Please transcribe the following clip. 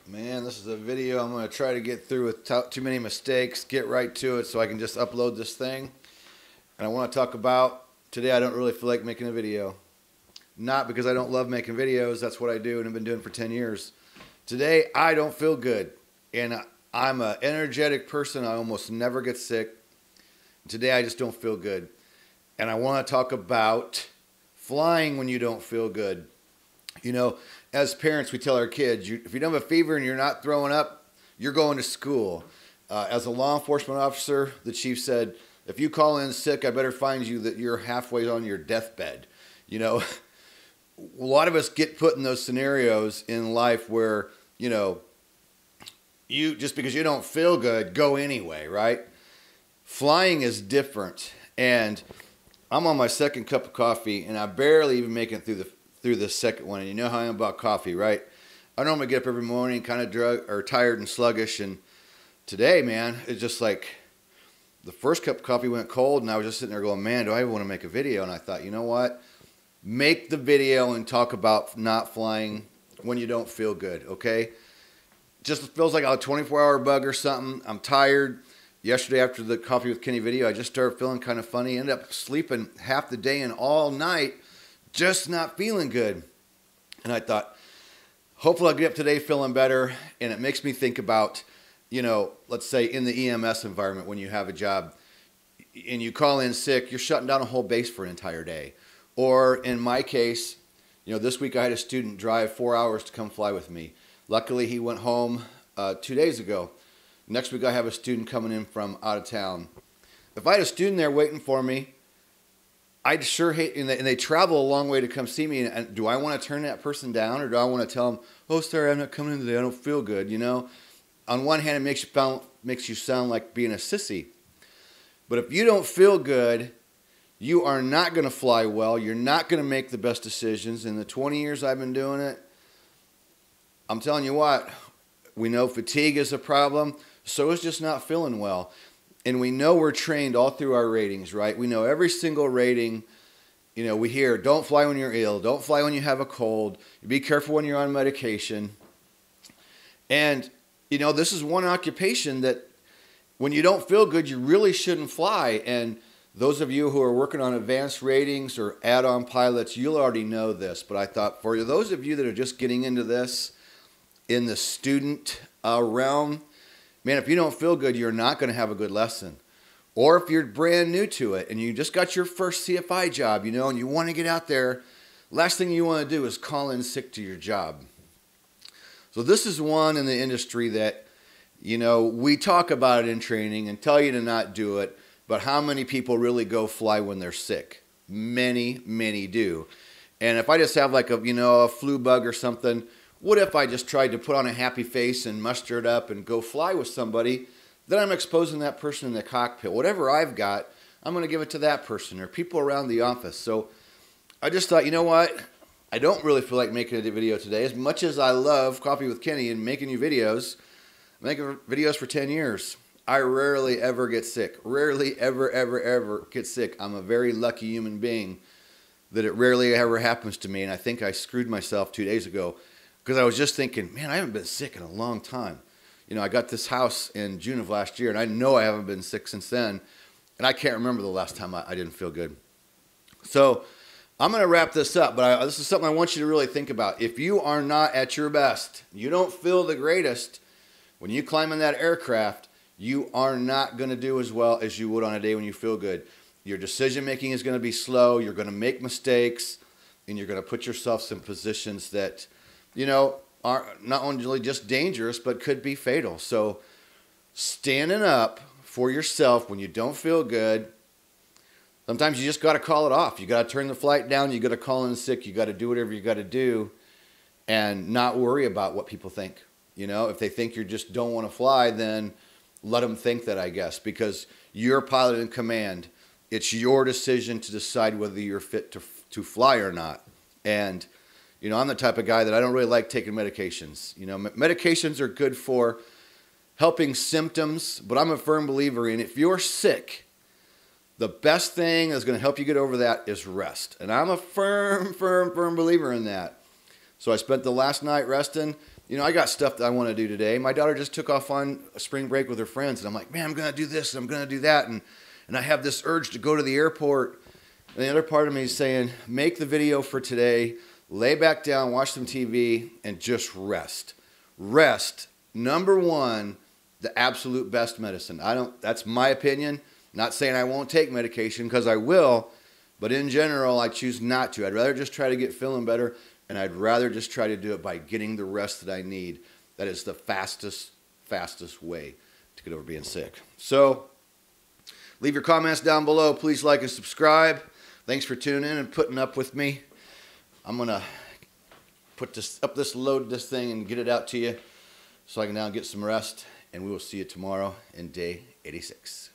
Man, this is a video I'm going to try to get through without too many mistakes, get right to it so I can just upload this thing. And I want to talk about, today I don't really feel like making a video. Not because I don't love making videos, that's what I do and I've been doing for 10 years. Today I don't feel good and I'm an energetic person, I almost never get sick. Today I just don't feel good. And I want to talk about flying when you don't feel good. You know, as parents, we tell our kids, if you don't have a fever and you're not throwing up, you're going to school. As a law enforcement officer, the chief said, if you call in sick, I better find you that you're halfway on your deathbed. You know, a lot of us get put in those scenarios in life where, you know, you just because you don't feel good, go anyway, right? Flying is different. And I'm on my second cup of coffee, and I barely even make it through the second one. And you know how I am about coffee, right? I normally get up every morning kind of tired and sluggish, and today, man, it's just like the first cup of coffee went cold, and I was just sitting there going, man, do I want to make a video? And I thought, you know what? Make the video and talk about not flying when you don't feel good, okay? Just feels like a 24-hour bug or something. I'm tired. Yesterday after the Coffee with Kenny video, I just started feeling kind of funny. Ended up sleeping half the day and all night, just not feeling good. And I thought, hopefully I'll get up today feeling better. And it makes me think about, you know, let's say in the EMS environment when you have a job and you call in sick, you're shutting down a whole base for an entire day. Or in my case, you know, this week I had a student drive 4 hours to come fly with me. Luckily, he went home 2 days ago. Next week I have a student coming in from out of town. If I had a student there waiting for me, I'd sure hate, and they travel a long way to come see me, and do I want to turn that person down, or do I want to tell them, oh, sorry, I'm not coming in today, I don't feel good, you know? On one hand, it makes you sound like being a sissy. But if you don't feel good, you are not going to fly well, you're not going to make the best decisions. In the 20 years I've been doing it, I'm telling you what, we know fatigue is a problem, so is just not feeling well. And we know we're trained all through our ratings, right? We know every single rating. You know, we hear, don't fly when you're ill. Don't fly when you have a cold. Be careful when you're on medication. And, you know, this is one occupation that when you don't feel good, you really shouldn't fly. And those of you who are working on advanced ratings or add-on pilots, you'll already know this. But I thought for those of you that are just getting into this in the student realm, man, if you don't feel good, you're not going to have a good lesson. Or if you're brand new to it and you just got your first CFI job, you know, and you want to get out there, last thing you want to do is call in sick to your job. So this is one in the industry that, you know, we talk about it in training and tell you to not do it, but how many people really go fly when they're sick? Many, many do. And if I just have like a flu bug or something, what if I just tried to put on a happy face and muster it up and go fly with somebody? Then I'm exposing that person in the cockpit. Whatever I've got, I'm going to give it to that person or people around the office. So I just thought, you know what? I don't really feel like making a video today. As much as I love Coffee with Kenny and making you videos, I'm making videos for 10 years. I rarely ever get sick. Rarely ever, ever, ever get sick. I'm a very lucky human being that it rarely ever happens to me. And I think I screwed myself 2 days ago, because I was just thinking, man, I haven't been sick in a long time. You know, I got this house in June of last year, and I know I haven't been sick since then. And I can't remember the last time I didn't feel good. So I'm going to wrap this up, but this is something I want you to really think about. If you are not at your best, you don't feel the greatest, when you climb in that aircraft, you are not going to do as well as you would on a day when you feel good. Your decision making is going to be slow. You're going to make mistakes, and you're going to put yourself in positions that, you know, are not only just dangerous, but could be fatal. So standing up for yourself when you don't feel good, sometimes you just got to call it off. You got to turn the flight down. You got to call in sick. You got to do whatever you got to do and not worry about what people think. You know, if they think you just don't want to fly, then let them think that, I guess, because you're pilot in command. It's your decision to decide whether you're fit to fly or not. And you know, I'm the type of guy that I don't really like taking medications. You know, medications are good for helping symptoms, but I'm a firm believer in if you're sick, the best thing that's going to help you get over that is rest. And I'm a firm believer in that. So I spent the last night resting. You know, I got stuff that I want to do today. My daughter just took off on a spring break with her friends, and I'm like, man, I'm going to do this, and I'm going to do that, and I have this urge to go to the airport. And the other part of me is saying, make the video for today, lay back down, watch some TV, and just rest. Rest, number one, the absolute best medicine. That's my opinion. Not saying I won't take medication, because I will, but in general, I choose not to. I'd rather just try to get feeling better, and I'd rather just try to do it by getting the rest that I need. That is the fastest way to get over being sick. So, leave your comments down below. Please like and subscribe. Thanks for tuning in and putting up with me. I'm going to load this thing and get it out to you so I can now get some rest. And we will see you tomorrow in day 86.